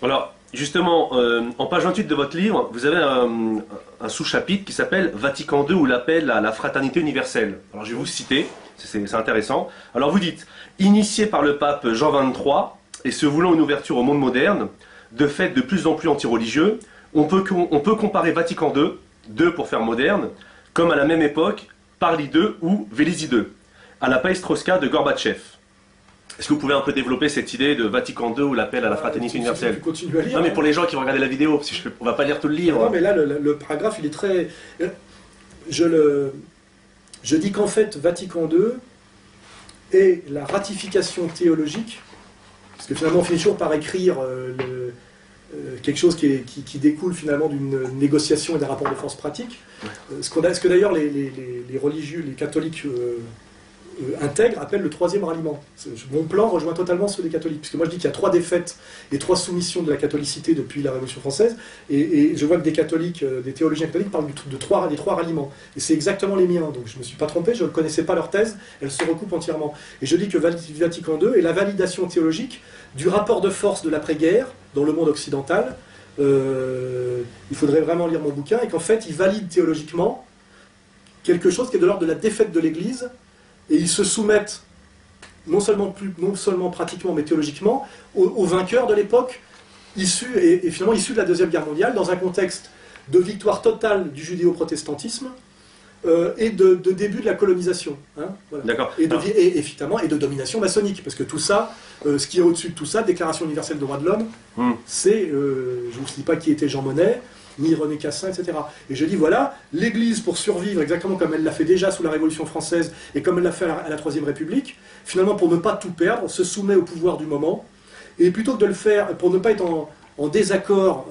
Alors, justement, en page 28 de votre livre, vous avez un sous-chapitre qui s'appelle Vatican II ou l'appel à la fraternité universelle. Alors, je vais vous citer, c'est intéressant. Alors, vous dites, initié par le pape Jean XXIII et se voulant une ouverture au monde moderne, de fait de plus en plus anti-religieux, on peut comparer Vatican II pour faire moderne, comme à la même époque, Parly II ou Vélizy II, à la Perestroïka de Gorbatchev. Est-ce que vous pouvez un peu développer cette idée de Vatican II ou l'appel à la fraternité universelle? Tu continues à lire. Non, mais pour les gens qui vont regarder la vidéo, parce qu'on va pas lire tout le livre. Non, mais là, le paragraphe, il est très... Je dis qu'en fait, Vatican II est la ratification théologique, parce que finalement, on finit toujours par écrire quelque chose qui découle finalement d'une négociation et d'un rapport de force pratique. Ce que d'ailleurs les religieux, les catholiques intègrent, appellent le troisième ralliement. Mon plan rejoint totalement ceux des catholiques, puisque moi je dis qu'il y a 3 défaites et 3 soumissions de la catholicité depuis la Révolution française, et je vois que des catholiques, des théologiens catholiques parlent des 3 ralliements, et c'est exactement les miens, donc je ne me suis pas trompé, je ne connaissais pas leur thèse, elle se recoupe entièrement. Et je dis que Vatican II est la validation théologique du rapport de force de l'après-guerre dans le monde occidental. Il faudrait vraiment lire mon bouquin, et qu'en fait il valide théologiquement quelque chose qui est de l'ordre de la défaite de l'Église, et ils se soumettent, non seulement pratiquement, mais théologiquement, aux vainqueurs de l'époque, et finalement issus de la Deuxième Guerre mondiale, dans un contexte de victoire totale du judéo-protestantisme, et de début de la colonisation. Hein, voilà. D'accord. Et de domination maçonnique, parce que tout ça, ce qui est au-dessus de tout ça, Déclaration universelle des droits de l'homme, c'est, je ne vous dis pas qui était Jean Monnet, ni René Cassin, etc. Et je dis, voilà, l'Église, pour survivre, exactement comme elle l'a fait déjà sous la Révolution française, et comme elle l'a fait à la Troisième République, finalement, pour ne pas tout perdre, se soumet au pouvoir du moment, et plutôt que de le faire, pour ne pas être en désaccord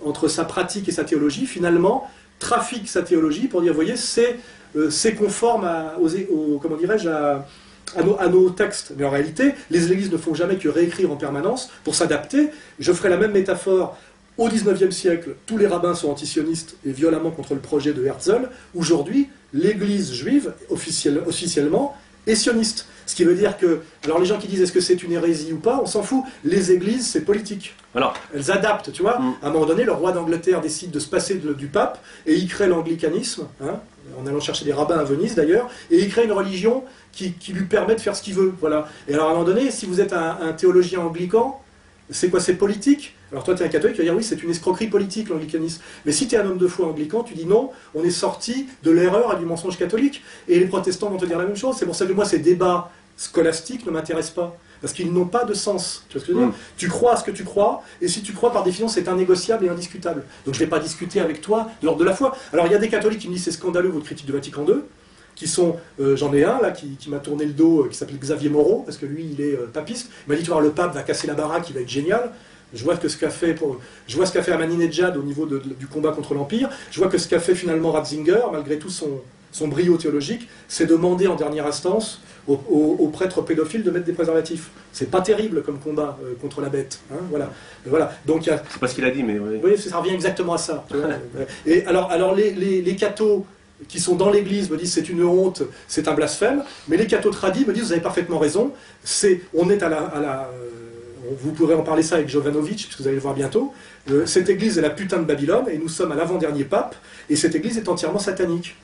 entre sa pratique et sa théologie, finalement, trafique sa théologie pour dire, vous voyez, c'est conforme comment dirais-je, à nos textes. Mais en réalité, les églises ne font jamais que réécrire en permanence pour s'adapter. Je ferai la même métaphore. Au XIXe siècle, tous les rabbins sont antisionistes et violemment contre le projet de Herzl. Aujourd'hui, l'église juive, officiellement, est sioniste. Ce qui veut dire que, alors les gens qui disent est-ce que c'est une hérésie ou pas, on s'en fout. Les églises, c'est politique. Alors, elles adaptent, tu vois. À un moment donné, le roi d'Angleterre décide de se passer du pape et il crée l'anglicanisme, hein, en allant chercher des rabbins à Venise d'ailleurs, et il crée une religion qui lui permet de faire ce qu'il veut. Voilà. Et alors à un moment donné, si vous êtes un théologien anglican, c'est quoi? C'est politique? Alors toi, tu es un catholique, tu vas dire oui, c'est une escroquerie politique, l'anglicanisme. Mais si tu es un homme de foi anglican, tu dis non, on est sorti de l'erreur et du mensonge catholique. Et les protestants vont te dire la même chose. C'est pour ça que moi, ces débats scolastiques ne m'intéressent pas. Parce qu'ils n'ont pas de sens. Tu vois ce que je veux dire? Tu crois à ce que tu crois, et si tu crois, par définition, c'est indégossiable et indiscutable. Donc je ne vais pas discuter avec toi de l'ordre de la foi. Alors il y a des catholiques qui me disent c'est scandaleux votre critique de Vatican II, qui sont, j'en ai un là qui m'a tourné le dos, qui s'appelle Xavier Moreau, parce que lui il est papiste. Il m'a dit tu vois, le pape va casser la baraque, il va être génial. Je vois ce qu'a fait Ahmadinejad au niveau du combat contre l'Empire. Je vois que ce qu'a fait finalement Ratzinger, malgré tout son brio théologique, c'est demander en dernière instance aux prêtres pédophiles de mettre des préservatifs. C'est pas terrible comme combat contre la bête. Hein, voilà. Donc, c'est pas ce qu'il a dit, mais oui. Oui, ça revient exactement à ça. Tu vois. Et alors les cathos qui sont dans l'église me disent c'est une honte, c'est un blasphème, mais les cathos tradis me disent vous avez parfaitement raison, on est vous pourrez en parler ça avec Jovanovic, puisque vous allez le voir bientôt. Cette église est la putain de Babylone, et nous sommes à l'avant-dernier pape, et cette église est entièrement satanique.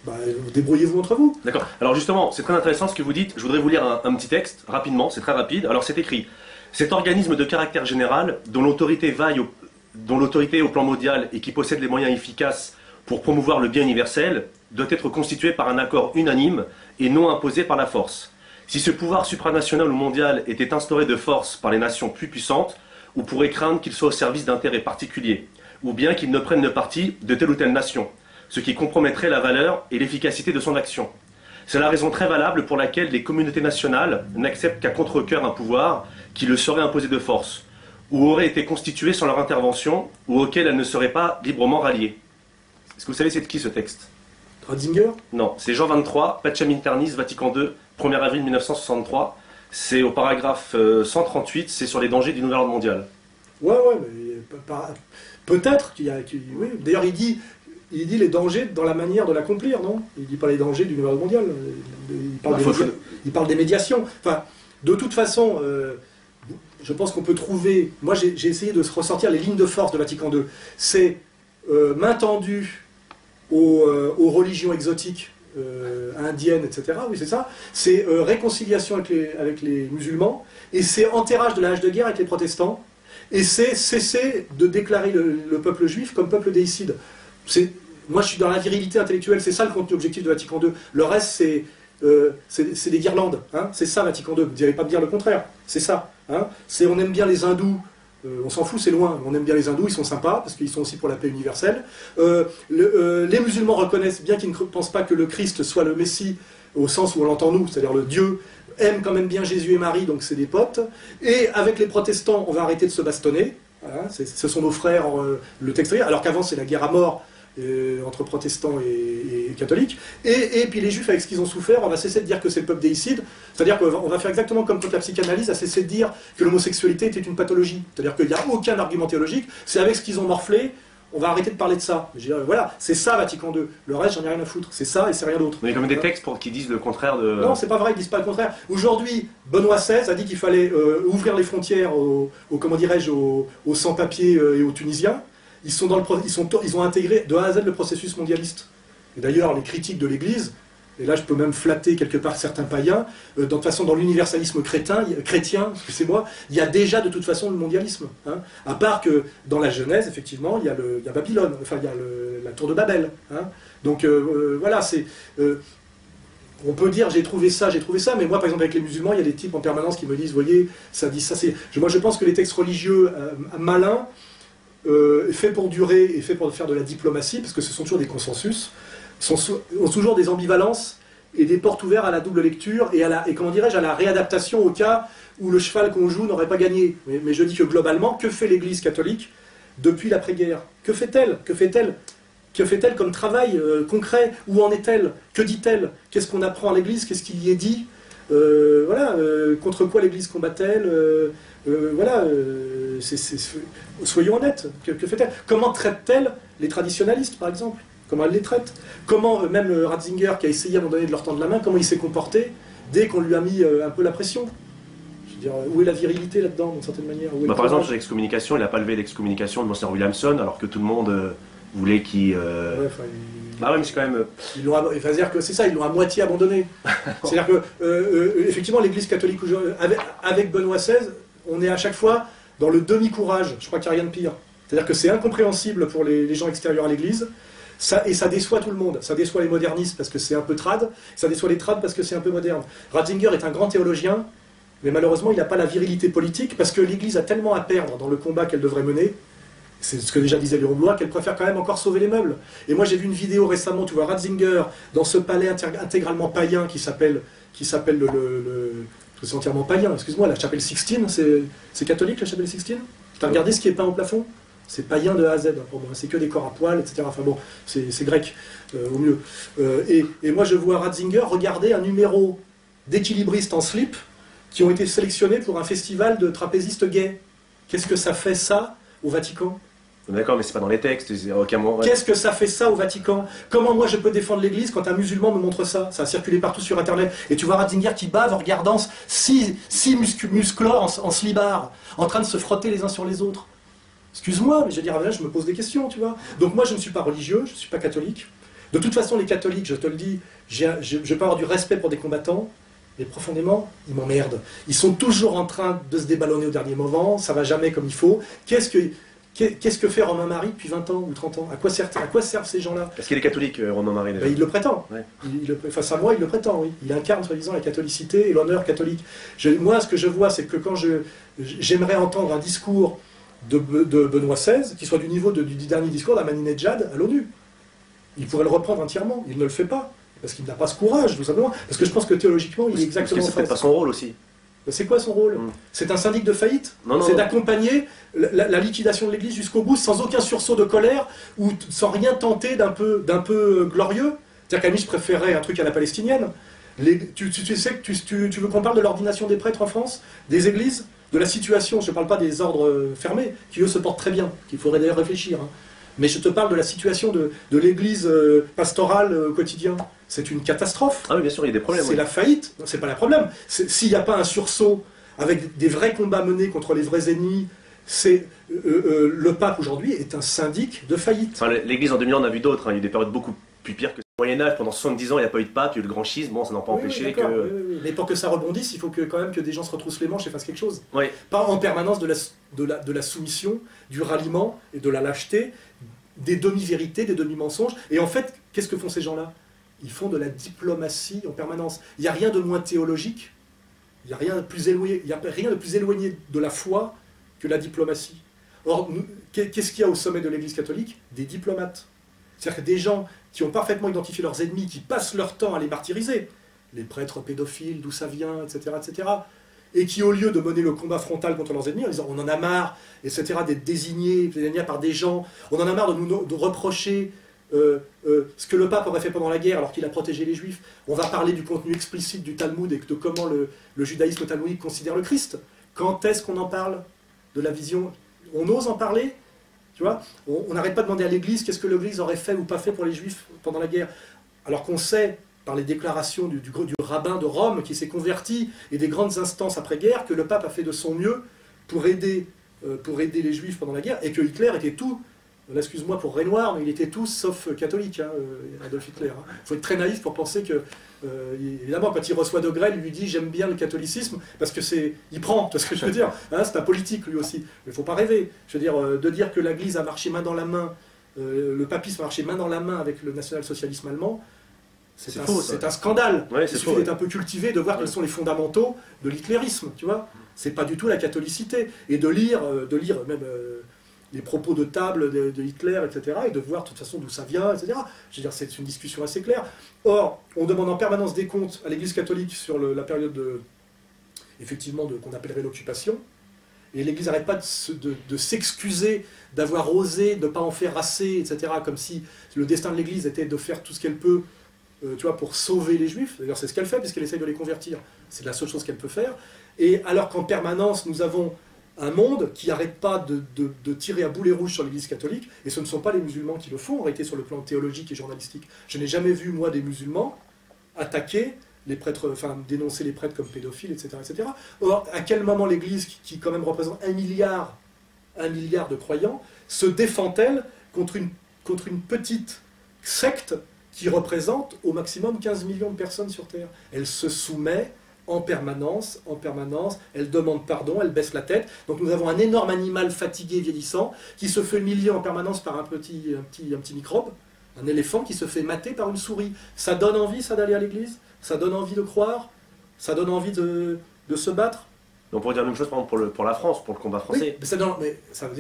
Bah, débrouillez-vous entre vous. D'accord. Alors justement, c'est très intéressant ce que vous dites. Je voudrais vous lire un petit texte, rapidement, c'est très rapide. Alors c'est écrit. Cet organisme de caractère général, dont l'autorité au plan mondial et qui possède les moyens efficaces pour promouvoir le bien universel, doit être constitué par un accord unanime et non imposé par la force. Si ce pouvoir supranational ou mondial était instauré de force par les nations plus puissantes, on pourrait craindre qu'il soit au service d'intérêts particuliers, ou bien qu'il ne prenne le parti de telle ou telle nation, ce qui compromettrait la valeur et l'efficacité de son action. C'est la raison très valable pour laquelle les communautés nationales n'acceptent qu'à contre-cœur un pouvoir qui leur serait imposé de force, ou aurait été constitué sans leur intervention, ou auquel elles ne seraient pas librement ralliées. Est-ce que vous savez c'est de qui ce texte? Ratzinger? Non, c'est Jean XXIII, Pacem in ternis, Vatican II, 1er avril 1963. C'est au paragraphe 138, c'est sur les dangers du nouvel ordre mondial. Ouais, mais peut-être qu'il y a... Oui. D'ailleurs, il dit les dangers dans la manière de l'accomplir, non? Il dit pas les dangers du nouvel ordre mondial. Il parle des médiations. Enfin, de toute façon, je pense qu'on peut trouver... Moi, j'ai essayé de ressortir les lignes de force de Vatican II. C'est main tendue aux religions exotiques, indiennes, etc. Oui, c'est ça. C'est réconciliation avec les musulmans, et c'est enterrage de la hache de guerre avec les protestants, et c'est cesser de déclarer le peuple juif comme peuple déicide. Moi, je suis dans la virilité intellectuelle, c'est ça le contenu objectif de Vatican II. Le reste, c'est des guirlandes. Hein, c'est ça, Vatican II. Vous n'allez pas me dire le contraire. C'est ça. Hein, on aime bien les hindous. On s'en fout, c'est loin. On aime bien les hindous, ils sont sympas, parce qu'ils sont aussi pour la paix universelle. Les musulmans reconnaissent bien qu'ils ne pensent pas que le Christ soit le Messie, au sens où on l'entend nous, c'est-à-dire le Dieu aime quand même bien Jésus et Marie, donc c'est des potes. Et avec les protestants, on va arrêter de se bastonner. Hein, ce sont nos frères, le texte, alors qu'avant c'est la guerre à mort, entre protestants et catholiques, et puis les juifs avec ce qu'ils ont souffert, on va cesser de dire que c'est le peuple déicide, c'est-à-dire qu'on va faire exactement comme toute la psychanalyse, à cesser de dire que l'homosexualité était une pathologie, c'est-à-dire qu'il n'y a aucun argument théologique, c'est avec ce qu'ils ont morflé, on va arrêter de parler de ça. Je veux dire, voilà, c'est ça Vatican II, le reste j'en ai rien à foutre, c'est ça et c'est rien d'autre. Mais il y a quand même des textes qui disent le contraire de... Non, c'est pas vrai, ils disent pas le contraire. Aujourd'hui, Benoît XVI a dit qu'il fallait ouvrir les frontières comment dirais-je, aux sans-papiers et aux Tunisiens. Ils ont intégré de A à Z le processus mondialiste. Et d'ailleurs, les critiques de l'Église, et là je peux même flatter quelque part certains païens, de toute façon dans l'universalisme chrétien, excusez-moi, il y a déjà de toute façon le mondialisme. Hein, à part que dans la Genèse, effectivement, il y a Babylone, enfin il y a la tour de Babel. Hein. Donc voilà, on peut dire j'ai trouvé ça, mais moi par exemple avec les musulmans, il y a des types en permanence qui me disent, voyez, ça dit ça, moi je pense que les textes religieux malins, fait pour durer et fait pour faire de la diplomatie, parce que ce sont toujours des consensus, ont toujours des ambivalences et des portes ouvertes à la double lecture et comment dirais-je, à la réadaptation au cas où le cheval qu'on joue n'aurait pas gagné. Mais je dis que globalement, que fait l'Église catholique depuis l'après-guerre? Que fait-elle comme travail concret? Où en est-elle? Que dit-elle? Qu'est-ce qu'on apprend à l'Église? Qu'est-ce qui y est dit? Contre quoi l'Église combat-elle? Soyons honnêtes, que fait-elle? Comment traite-t-elle les traditionalistes, par exemple? Comment elle les traite? Comment, même Ratzinger, qui a essayé à un moment donné de leur tendre la main, comment il s'est comporté dès qu'on lui a mis un peu la pression? Je veux dire, où est la virilité là-dedans, d'une certaine manière? Par exemple, sur l'excommunication, il n'a pas levé l'excommunication de Monseigneur Williamson, alors que tout le monde voulait qu'il... Ah ouais, mais c'est quand même... C'est-à-dire que c'est ça, ils l'ont à moitié abandonné. C'est-à-dire que, effectivement, l'Église catholique, avec Benoît XVI, on est à chaque fois dans le demi-courage. Je crois qu'il n'y a rien de pire. C'est-à-dire que c'est incompréhensible pour les gens extérieurs à l'Église, et ça déçoit tout le monde. Ça déçoit les modernistes parce que c'est un peu trad, ça déçoit les trad parce que c'est un peu moderne. Ratzinger est un grand théologien, mais malheureusement, il n'a pas la virilité politique parce que l'Église a tellement à perdre dans le combat qu'elle devrait mener, c'est ce que déjà disait Léon Blois, qu'elle préfère quand même encore sauver les meubles. Et moi j'ai vu une vidéo récemment, tu vois Ratzinger dans ce palais intégralement païen qui s'appelle c'est entièrement païen, excuse-moi, la chapelle Sixtine, c'est catholique la chapelle Sixtine? Tu as regardé ce qui est peint au plafond? C'est païen de A à Z, hein, pour moi, c'est que des corps à poil, etc. Enfin bon, c'est grec, au mieux. Et moi je vois Ratzinger regarder un numéro d'équilibristes en slip qui ont été sélectionnés pour un festival de trapézistes gays. Qu'est-ce que ça fait ça au Vatican? D'accord, mais c'est pas dans les textes, aucun moment. Ouais. Qu'est-ce que ça fait ça au Vatican? Comment moi je peux défendre l'Église quand un musulman me montre ça? Ça a circulé partout sur Internet. Et tu vois Ratzinger qui bave en regardant six musclores en slibard, en train de se frotter les uns sur les autres. Excuse-moi, mais je veux dire, là, je me pose des questions, tu vois. Donc moi je ne suis pas religieux, je ne suis pas catholique. De toute façon, les catholiques, je te le dis, je peux avoir du respect pour des combattants, mais profondément, ils m'emmerdent. Ils sont toujours en train de se déballonner au dernier moment, ça va jamais comme il faut. Qu'est-ce que fait Romain Mary depuis 20 ans ou 30 ans? À quoi servent ces gens-là? Est-ce qu'il est catholique, Romain Mary déjà? Il le prétend. Ouais. Face à moi, il le prétend, oui. Il incarne, soi-disant, la catholicité et l'honneur catholique. Moi, ce que je vois, c'est que quand j'aimerais entendre un discours de Benoît XVI, qui soit du niveau du dernier discours d'Ahmadinejad à l'ONU, il pourrait le reprendre entièrement. Il ne le fait pas. Parce qu'il n'a pas ce courage, tout simplement. Parce que je pense que théologiquement, il est exactement... Parce que c'est peut-être pas son rôle aussi. C'est quoi son rôle? C'est un syndic de faillite? C'est d'accompagner la liquidation de l'Église jusqu'au bout, sans aucun sursaut de colère, ou sans rien tenter d'un peu glorieux. C'est-à-dire qu'Amish préférait un truc à la palestinienne. Tu sais que tu veux qu'on parle de l'ordination des prêtres en France, des églises, de la situation, je ne parle pas des ordres fermés, qui eux se portent très bien, qu'il faudrait d'ailleurs réfléchir. Hein. Mais je te parle de la situation de l'église pastorale au quotidien. C'est une catastrophe. Ah oui, bien sûr, il y a des problèmes. C'est la faillite. C'est pas le problème. S'il n'y a pas un sursaut avec des vrais combats menés contre les vrais ennemis. Le pape aujourd'hui est un syndic de faillite. Enfin, l'Église en 2000 ans, on a vu d'autres, hein. Il y a eu des périodes beaucoup plus pires que ça. Au Moyen-Âge, pendant 70 ans, il n'y a pas eu de pape, il y a eu le grand schisme, bon, ça n'a pas empêché que... Oui. Mais pour que ça rebondisse, il faut quand même que des gens se retroussent les manches et fassent quelque chose. Oui. Pas en permanence de la soumission, du ralliement et de la lâcheté, des demi-vérités, des demi-mensonges. Et en fait, qu'est-ce que font ces gens-là? Ils font de la diplomatie en permanence. Il n'y a rien de moins théologique, il n'y a rien de plus éloigné de la foi que la diplomatie. Or, qu'est-ce qu'il y a au sommet de l'Église catholique? Des diplomates. C'est-à-dire que des gens qui ont parfaitement identifié leurs ennemis, qui passent leur temps à les martyriser, les prêtres pédophiles, d'où ça vient, etc., etc., et qui, au lieu de mener le combat frontal contre leurs ennemis, en disant on en a marre, etc., d'être désignés par des gens, on en a marre de reprocher ce que le pape aurait fait pendant la guerre alors qu'il a protégé les juifs, on va parler du contenu explicite du Talmud et de comment le judaïsme talmudique considère le Christ. Quand est-ce qu'on en parle de la vision? On ose en parler? Tu vois, on n'arrête pas de demander à l'Église qu'est-ce que l'Église aurait fait ou pas fait pour les Juifs pendant la guerre. Alors qu'on sait, par les déclarations du rabbin de Rome qui s'est converti et des grandes instances après-guerre, que le pape a fait de son mieux pour aider les Juifs pendant la guerre, et que Hitler était tout, excuse-moi pour Renoir, mais il était tout sauf catholique, hein, Adolf Hitler. Il faut être très naïf pour penser que, évidemment, quand il reçoit De Grey, il lui dit « j'aime bien le catholicisme », parce que il prend, tu vois ce que je veux dire, hein, c'est un politique lui aussi. Mais il ne faut pas rêver. Je veux dire, de dire que l'Église a marché main dans la main, le papisme a marché main dans la main avec le national-socialisme allemand, c'est un scandale. Ouais, il suffit d'être un peu cultivé, de voir quels sont les fondamentaux de l'hitlérisme, tu vois. C'est pas du tout la catholicité. Et de lire même... les propos de table de Hitler, etc., et de voir de toute façon d'où ça vient, etc. Je veux dire, c'est une discussion assez claire. Or, on demande en permanence des comptes à l'Église catholique sur la période effectivement, qu'on appellerait l'occupation, et l'Église n'arrête pas de s'excuser d'avoir osé ne pas en faire assez, etc., comme si le destin de l'Église était de faire tout ce qu'elle peut, tu vois, pour sauver les Juifs. D'ailleurs, c'est ce qu'elle fait, puisqu'elle essaye de les convertir. C'est la seule chose qu'elle peut faire. Et alors qu'en permanence, nous avons un monde qui n'arrête pas de tirer à boulet rouge sur l'Église catholique, et ce ne sont pas les musulmans qui le font, en réalité, sur le plan théologique et journalistique. Je n'ai jamais vu, moi, des musulmans attaquer les prêtres, enfin, dénoncer les prêtres comme pédophiles, etc., etc. Or, à quel moment l'Église, qui quand même représente 1 milliard de croyants, se défend-elle contre une petite secte qui représente au maximum 15 millions de personnes sur Terre? Elle se soumet en permanence, elle demande pardon, elle baisse la tête. Donc nous avons un énorme animal fatigué, vieillissant, qui se fait humilier en permanence par un petit microbe, un éléphant qui se fait mater par une souris. Ça donne envie, ça, d'aller à l'église? Ça donne envie de croire? Ça donne envie de se battre? On pourrait dire la même chose, par exemple, pour la France, pour le combat français. Oui, mais ça veut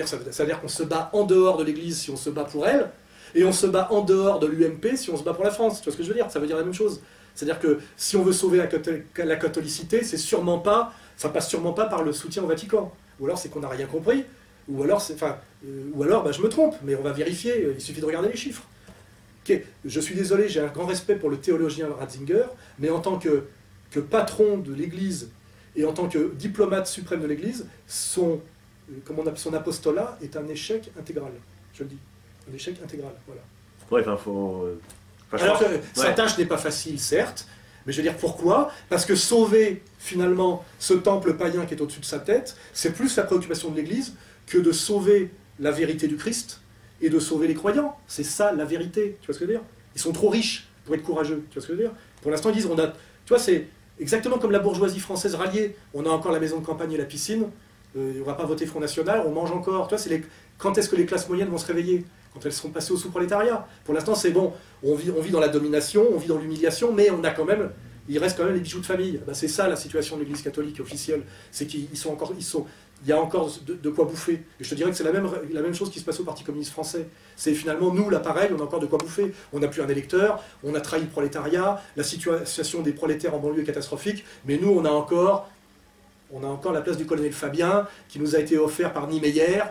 dire qu'on se bat en dehors de l'église si on se bat pour elle, et on se bat en dehors de l'UMP si on se bat pour la France. Tu vois ce que je veux dire? Ça veut dire la même chose. C'est-à-dire que si on veut sauver la catholicité, ça passe sûrement pas par le soutien au Vatican. Ou alors c'est qu'on n'a rien compris, ou alors, je me trompe, mais on va vérifier, il suffit de regarder les chiffres. Okay. Je suis désolé, j'ai un grand respect pour le théologien Ratzinger, mais en tant que patron de l'Église et en tant que diplomate suprême de l'Église, son apostolat est un échec intégral. Je le dis, un échec intégral, voilà. Ouais, enfin, faut... Alors que sa tâche n'est pas facile, certes, mais je veux dire pourquoi? Parce que sauver finalement ce temple païen qui est au-dessus de sa tête, c'est plus la préoccupation de l'Église que de sauver la vérité du Christ et de sauver les croyants. C'est ça la vérité, tu vois ce que je veux dire? Ils sont trop riches pour être courageux, tu vois ce que je veux dire? Pour l'instant ils disent, tu vois, c'est exactement comme la bourgeoisie française ralliée, on a encore la maison de campagne et la piscine, on ne va pas voter Front National, on mange encore, tu vois, quand est-ce que les classes moyennes vont se réveiller? Quand elles seront passées au sous-prolétariat. Pour l'instant, c'est bon, on vit dans la domination, on vit dans l'humiliation, mais il reste quand même les bijoux de famille. Ben, c'est ça la situation de l'Église catholique officielle, c'est qu'il y a encore de quoi bouffer. Et je te dirais que c'est la même chose qui se passe au Parti communiste français. C'est finalement, nous, là, pareil, on a encore de quoi bouffer. On n'a plus un électeur, on a trahi le prolétariat, la situation des prolétaires en banlieue est catastrophique, mais nous, on a encore la place du colonel Fabien, qui nous a été offert par Niemeyer,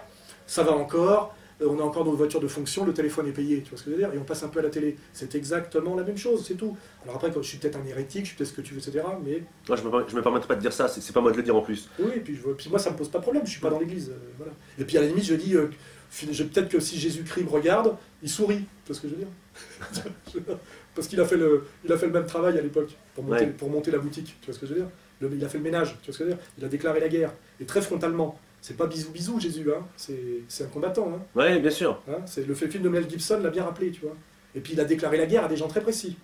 ça va encore. On a encore nos voitures de fonction, le téléphone est payé, tu vois ce que je veux dire, et on passe un peu à la télé. C'est exactement la même chose, c'est tout. Alors après, quand je suis peut-être un hérétique, je suis peut-être ce que tu veux, etc., mais... Moi, je me permettrai pas de dire ça, c'est pas moi de le dire en plus. Oui, et puis moi, ça me pose pas de problème, je suis pas dans l'église, voilà. Et puis à la limite, je dis, peut-être que si Jésus-Christ me regarde, il sourit, tu vois ce que je veux dire. Parce qu'il a fait le même travail à l'époque, pour monter la boutique, tu vois ce que je veux dire. il a fait le ménage, tu vois ce que je veux dire? Il a déclaré la guerre, et très frontalement. C'est pas bisou bisou Jésus, hein. C'est un combattant. Hein. Oui, bien sûr. Hein, le film de Mel Gibson l'a bien rappelé, tu vois. Et puis il a déclaré la guerre à des gens très précis,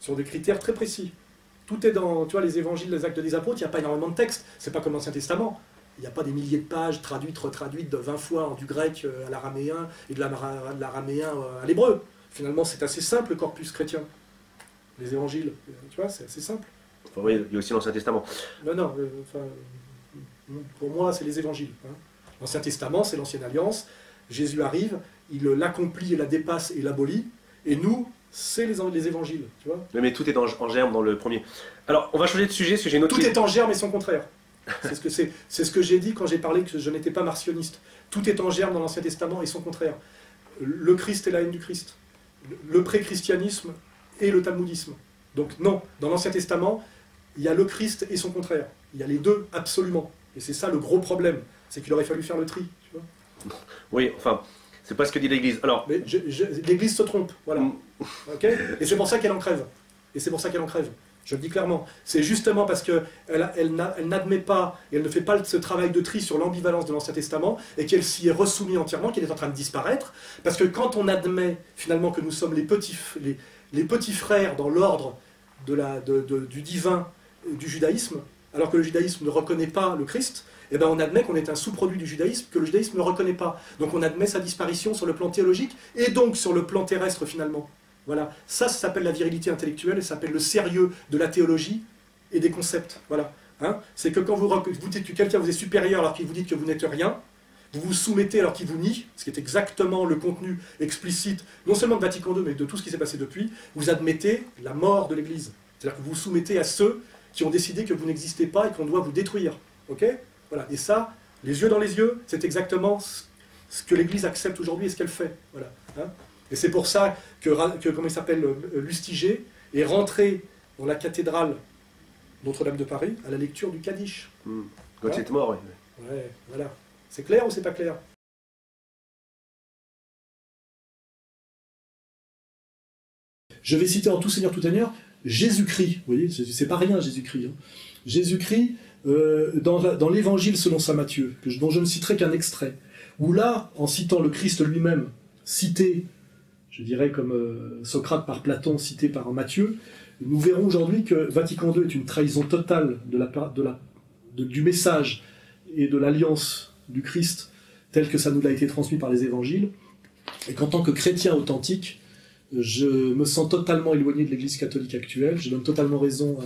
sur des critères très précis. Tout est dans, tu vois, les évangiles, les actes des apôtres, il n'y a pas énormément de textes, c'est pas comme l'Ancien Testament. Il n'y a pas des milliers de pages traduites, retraduites de 20 fois du grec à l'araméen et de l'araméen à l'hébreu. Finalement, c'est assez simple le corpus chrétien. Les évangiles, tu vois, c'est assez simple. Enfin, oui, il y a aussi l'Ancien Testament. Non, pour moi, c'est les évangiles. Hein. L'Ancien Testament, c'est l'Ancienne Alliance. Jésus arrive, il l'accomplit et la dépasse et l'abolit. Et nous, c'est les évangiles. Tu vois. Mais tout est en germe dans le premier. Alors, on va changer de sujet, parce que j'ai une autre... Tout est en germe et son contraire. C'est ce que j'ai dit quand j'ai parlé que je n'étais pas martionniste. Tout est en germe dans l'Ancien Testament et son contraire. Le Christ et la haine du Christ. Le pré-christianisme et le talmudisme. Donc non, dans l'Ancien Testament, il y a le Christ et son contraire. Il y a les deux, absolument. Et c'est ça le gros problème. C'est qu'il aurait fallu faire le tri. Tu vois. Oui, enfin, c'est pas ce que dit l'Église. Alors... l'Église se trompe, voilà. Okay, et c'est pour ça qu'elle en crève. Je le dis clairement. C'est justement parce qu'elle n'admet pas, et elle ne fait pas ce travail de tri sur l'ambivalence de l'Ancien Testament, et qu'elle s'y est resoumise entièrement, qu'elle est en train de disparaître. Parce que quand on admet finalement que nous sommes les petits frères dans l'ordre du divin, du judaïsme, alors que le judaïsme ne reconnaît pas le Christ, eh ben on admet qu'on est un sous-produit du judaïsme, que le judaïsme ne reconnaît pas. Donc on admet sa disparition sur le plan théologique, et donc sur le plan terrestre finalement. Voilà, ça s'appelle la virilité intellectuelle, et ça s'appelle le sérieux de la théologie et des concepts. Voilà, hein, c'est que quand vous dites que quelqu'un vous est supérieur alors qu'il vous dit que vous n'êtes rien, vous vous soumettez alors qu'il vous nie, ce qui est exactement le contenu explicite, non seulement de Vatican II, mais de tout ce qui s'est passé depuis, vous admettez la mort de l'Église. C'est-à-dire que vous vous soumettez à ceux qui ont décidé que vous n'existez pas et qu'on doit vous détruire. Ok ? Voilà. Et ça, les yeux dans les yeux, c'est exactement ce que l'Église accepte aujourd'hui et ce qu'elle fait. Voilà. Hein ? Et c'est pour ça que comment il s'appelle, Lustiger est rentré dans la cathédrale Notre-Dame de Paris à la lecture du Kaddish. Quand il est mort, oui. Ouais, voilà. C'est clair ou c'est pas clair? Je vais citer en tout Seigneur, tout Seigneur, Jésus-Christ. Vous voyez, c'est pas rien Jésus-Christ. Hein. Jésus-Christ, dans l'Évangile selon saint Matthieu, dont je ne citerai qu'un extrait, où là, en citant le Christ lui-même, cité, je dirais comme Socrate par Platon, cité par Matthieu, nous verrons aujourd'hui que Vatican II est une trahison totale du message et de l'alliance du Christ tel que ça nous a été transmis par les évangiles, et qu'en tant que chrétien authentique, je me sens totalement éloigné de l'Église catholique actuelle. Je donne totalement raison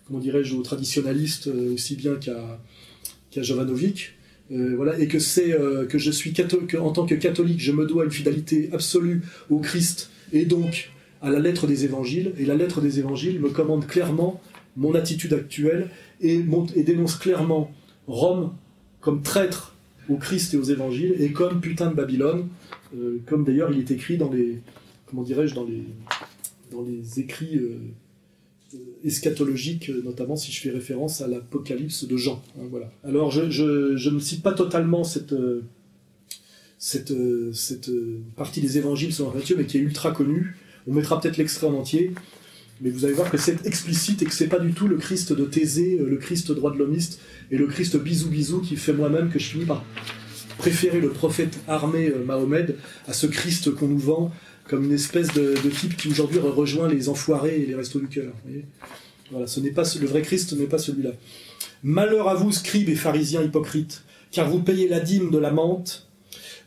comment dirais-je, aux traditionalistes aussi bien qu'à Jovanovic. Voilà, et que je suis en tant que catholique, je me dois une fidélité absolue au Christ et donc à la lettre des évangiles. Et la lettre des évangiles me commande clairement mon attitude actuelle et dénonce clairement Rome comme traître au Christ et aux évangiles et comme putain de Babylone, comme d'ailleurs il est écrit dans les, comment dirais-je, dans les écrits eschatologiques, notamment si je fais référence à l'Apocalypse de Jean. Hein, voilà. Alors je ne cite pas totalement cette partie des évangiles selon Matthieu, mais qui est ultra connue. On mettra peut-être l'extrait en entier, mais vous allez voir que c'est explicite et que c'est pas du tout le Christ de Thésée, le Christ droit de l'homiste et le Christ bisou qui fait moi-même que je finis par préférer le prophète armé Mahomet à ce Christ qu'on nous vend comme une espèce de type qui aujourd'hui rejoint les enfoirés et les restos du cœur. Voilà, le vrai Christ n'est pas celui-là. Malheur à vous, scribes et pharisiens hypocrites, car vous payez la dîme de la menthe,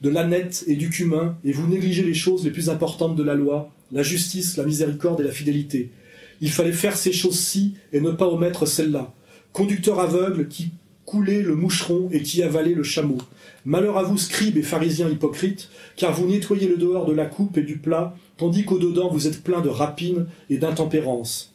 de l'ânette et du cumin, et vous négligez les choses les plus importantes de la loi, la justice, la miséricorde et la fidélité. Il fallait faire ces choses-ci et ne pas omettre celles-là. Conducteur aveugle qui coulait le moucheron et qui avalait le chameau. Malheur à vous, scribes et pharisiens hypocrites, car vous nettoyez le dehors de la coupe et du plat, tandis qu'au-dedans vous êtes plein de rapine et d'intempérance.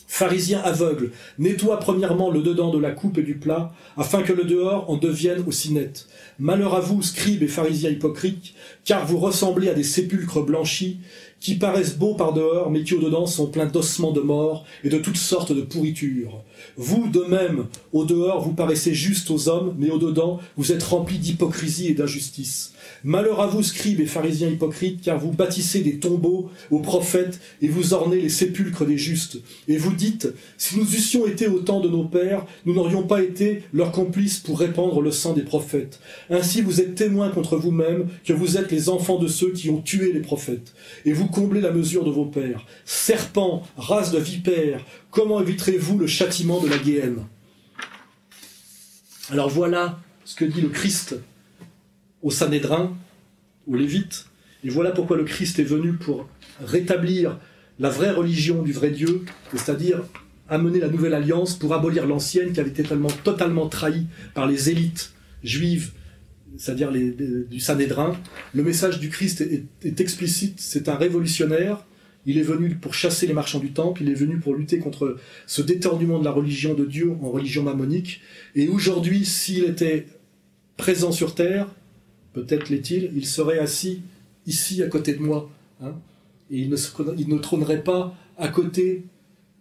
Pharisiens aveugles, nettoie premièrement le dedans de la coupe et du plat, afin que le dehors en devienne aussi net. Malheur à vous, scribes et pharisiens hypocrites, car vous ressemblez à des sépulcres blanchis, qui paraissent beaux par dehors, mais qui au-dedans sont pleins d'ossements de mort et de toutes sortes de pourritures. Vous, de même, au dehors, vous paraissez juste aux hommes, mais au-dedans, vous êtes remplis d'hypocrisie et d'injustice. Malheur à vous, scribes et pharisiens hypocrites, car vous bâtissez des tombeaux aux prophètes et vous ornez les sépulcres des justes. Et vous dites, si nous eussions été au temps de nos pères, nous n'aurions pas été leurs complices pour répandre le sang des prophètes. Ainsi vous êtes témoins contre vous-même que vous êtes les enfants de ceux qui ont tué les prophètes. Et vous comblez la mesure de vos pères. Serpents, race de vipères, comment éviterez-vous le châtiment de la Géhenne? Alors voilà ce que dit le Christ au Sanhédrin, aux Lévites. Et voilà pourquoi le Christ est venu pour rétablir la vraie religion du vrai Dieu, c'est-à-dire amener la nouvelle alliance pour abolir l'ancienne qui avait été totalement trahie par les élites juives, c'est-à-dire du Sanhédrin. Le message du Christ est explicite, c'est un révolutionnaire. Il est venu pour chasser les marchands du temple, il est venu pour lutter contre ce détournement de la religion de Dieu en religion mammonique. Et aujourd'hui, s'il était présent sur terre, peut-être l'est-il, il serait assis ici à côté de moi, hein, et il ne trônerait pas à côté,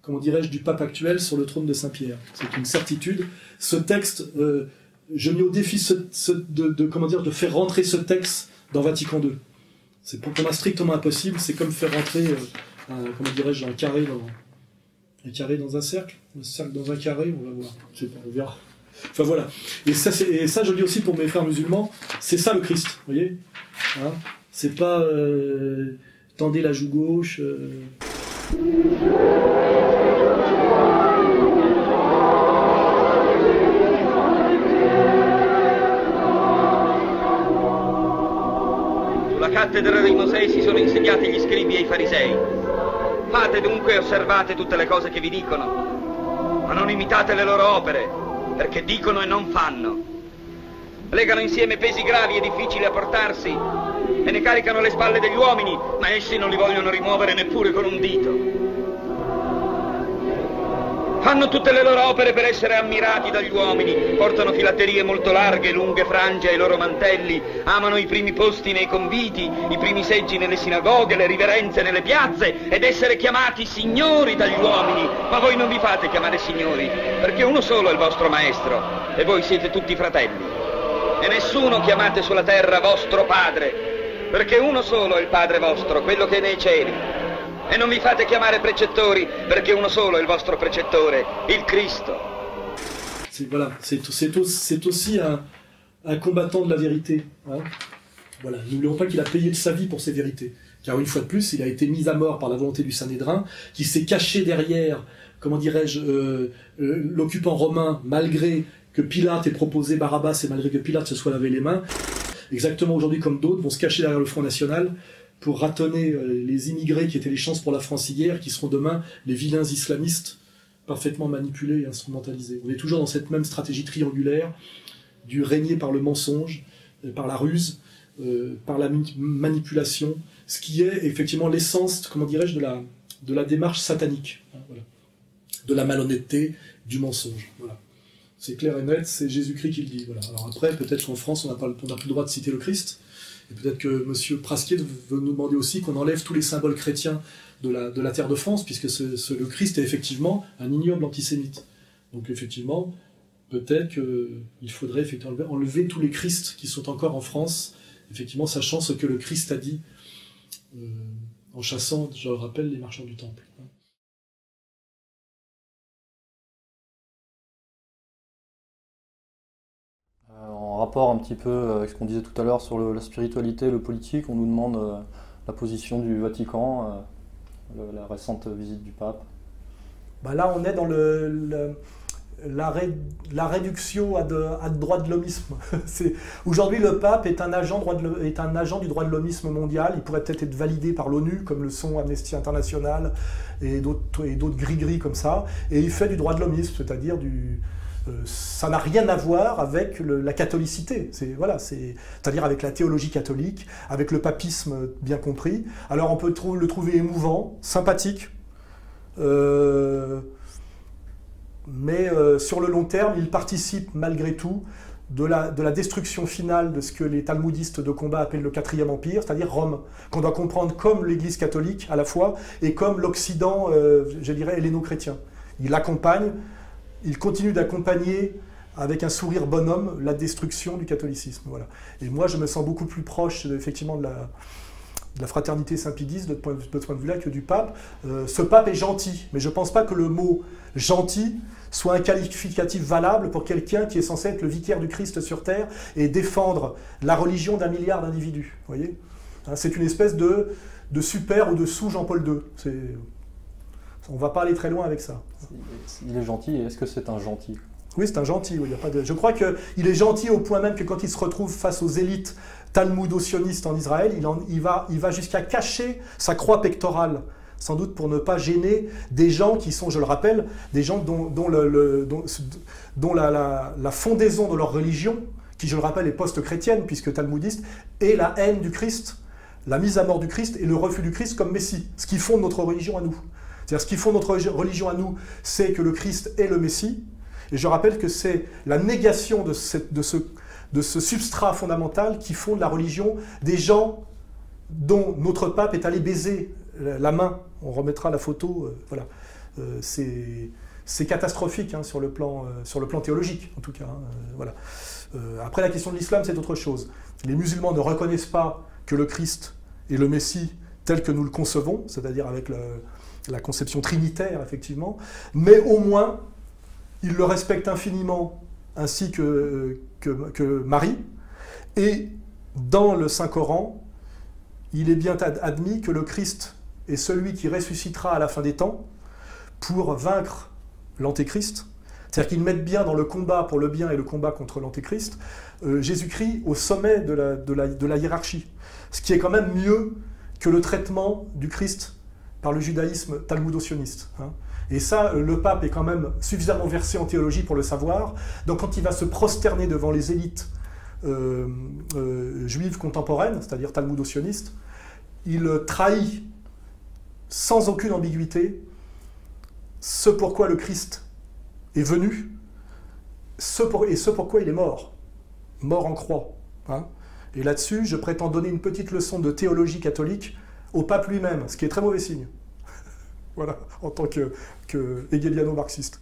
comment dirais-je, du pape actuel sur le trône de Saint-Pierre. C'est une certitude. Ce texte, je mets au défi de faire rentrer ce texte dans Vatican II. C'est pour moi strictement impossible. C'est comme faire rentrer, comment dirais-je, un carré dans un cercle dans un carré. On va voir. Je sais pas, on verra. Enfin voilà. Et ça, je le dis aussi pour mes frères musulmans. C'est ça le Christ, vous voyez, hein, c'est pas tendez la joue gauche. Sulla cattedra dei Mosè si sono insediati gli scribi e i farisei. Fate dunque e osservate tutte le cose che vi dicono, ma non imitate le loro opere, perché dicono e non fanno. Legano insieme pesi gravi e difficili a portarsi e ne caricano le spalle degli uomini, ma essi non li vogliono rimuovere neppure con un dito. Fanno tutte le loro opere per essere ammirati dagli uomini, portano filatterie molto larghe, lunghe frange ai loro mantelli, amano i primi posti nei conviti, i primi seggi nelle sinagoghe, le riverenze nelle piazze ed essere chiamati signori dagli uomini. Ma voi non vi fate chiamare signori, perché uno solo è il vostro maestro e voi siete tutti fratelli. E nessuno chiamate sulla terra vostro padre, perché uno solo è il Padre vostro, quello che è nei cieli. E non vi fate chiamare precettori, perché uno solo è il vostro precettore, il Cristo. Voilà, c'est aussi un combattant de la vérité. Hein. Voilà, n'oublions pas qu'il a payé de sa vie pour ces vérités. Car une fois de plus, il a été mis à mort par la volonté du Sanhédrin, qui s'est caché derrière, comment dirais-je, l'occupant romain, malgré que Pilate ait proposé Barabbas et malgré que Pilate se soit lavé les mains. Exactement aujourd'hui comme d'autres vont se cacher derrière le Front National pour ratonner les immigrés qui étaient les chances pour la France hier, qui seront demain les vilains islamistes parfaitement manipulés et instrumentalisés. On est toujours dans cette même stratégie triangulaire du régner par le mensonge, par la ruse, par la manipulation, ce qui est effectivement l'essence, comment dirais-je, de la démarche satanique, hein, voilà. De la malhonnêteté, du mensonge. Voilà. C'est clair et net, c'est Jésus-Christ qui le dit. Voilà. Alors après, peut-être qu'en France, on n'a plus le droit de citer le Christ, et peut-être que M. Prasquier veut nous demander aussi qu'on enlève tous les symboles chrétiens de la terre de France, puisque le Christ est effectivement un ignoble antisémite. Donc effectivement, peut-être qu'il faudrait effectivement enlever tous les Christs qui sont encore en France, effectivement, sachant ce que le Christ a dit en chassant, je le rappelle, les marchands du temple. En rapport un petit peu avec ce qu'on disait tout à l'heure sur la spiritualité et le politique, on nous demande la position du Vatican, la récente visite du pape. Bah là, on est dans la réduction à droit de l'homisme. Aujourd'hui, le pape est un agent du droit de l'homisme mondial. Il pourrait peut-être être validé par l'ONU, comme le sont Amnesty International et d'autres gris-gris comme ça. Et il fait du droit de l'homisme, c'est-à-dire ça n'a rien à voir avec la catholicité, c'est-à-dire avec la théologie catholique, avec le papisme bien compris. Alors on peut le trouver émouvant, sympathique, mais sur le long terme, il participe malgré tout de la destruction finale de ce que les talmudistes de combat appellent le 4e Empire, c'est-à-dire Rome, qu'on doit comprendre comme l'Église catholique à la fois et comme l'Occident, je dirais, helléno-chrétien. Il continue d'accompagner avec un sourire bonhomme la destruction du catholicisme. Voilà. Et moi, je me sens beaucoup plus proche, effectivement, la fraternité Saint-Pédis, de ce point de vue-là, que du pape. Ce pape est gentil, mais je ne pense pas que le mot « gentil » soit un qualificatif valable pour quelqu'un qui est censé être le vicaire du Christ sur Terre et défendre la religion d'1 milliard d'individus. Vous voyez, hein, c'est une espèce de super ou de sous-Jean-Paul II. On ne va pas aller très loin avec ça. Il est gentil, et est-ce que c'est un gentil? Oui, c'est un gentil. Oui, y a pas de... Je crois qu'il est gentil au point même que quand il se retrouve face aux élites talmudo-sionistes en Israël, il va jusqu'à cacher sa croix pectorale, sans doute pour ne pas gêner des gens qui sont, je le rappelle, des gens dont la fondaison de leur religion, qui, je le rappelle, est post-chrétienne, puisque talmudiste, est la haine du Christ, la mise à mort du Christ et le refus du Christ comme Messie, ce qui fonde notre religion à nous. C'est-à-dire, ce qui fonde notre religion à nous, c'est que le Christ est le Messie. Et je rappelle que c'est la négation de ce substrat fondamental qui fonde la religion des gens dont notre pape est allé baiser la main. On remettra la photo. Voilà. C'est catastrophique hein, sur le plan théologique, en tout cas. Hein, voilà. Après, la question de l'islam, c'est autre chose. Les musulmans ne reconnaissent pas que le Christ est le Messie tel que nous le concevons, c'est-à-dire avec la conception trinitaire, effectivement, mais au moins, ils le respectent infiniment, ainsi que Marie. Et dans le Saint-Coran, il est bien admis que le Christ est celui qui ressuscitera à la fin des temps pour vaincre l'Antéchrist. C'est-à-dire qu'ils mettent bien dans le combat pour le bien et le combat contre l'Antéchrist, Jésus-Christ au sommet de la hiérarchie. Ce qui est quand même mieux que le traitement du Christ par le judaïsme talmudo-sioniste. Hein. Et ça, le pape est quand même suffisamment versé en théologie pour le savoir. Donc quand il va se prosterner devant les élites juives contemporaines, c'est-à-dire talmudo-sionistes, il trahit sans aucune ambiguïté ce pourquoi le Christ est venu et ce pourquoi il est mort en croix. Hein. Et là-dessus, je prétends donner une petite leçon de théologie catholique au pape lui-même, ce qui est très mauvais signe. Voilà, en tant que hegeliano-marxiste.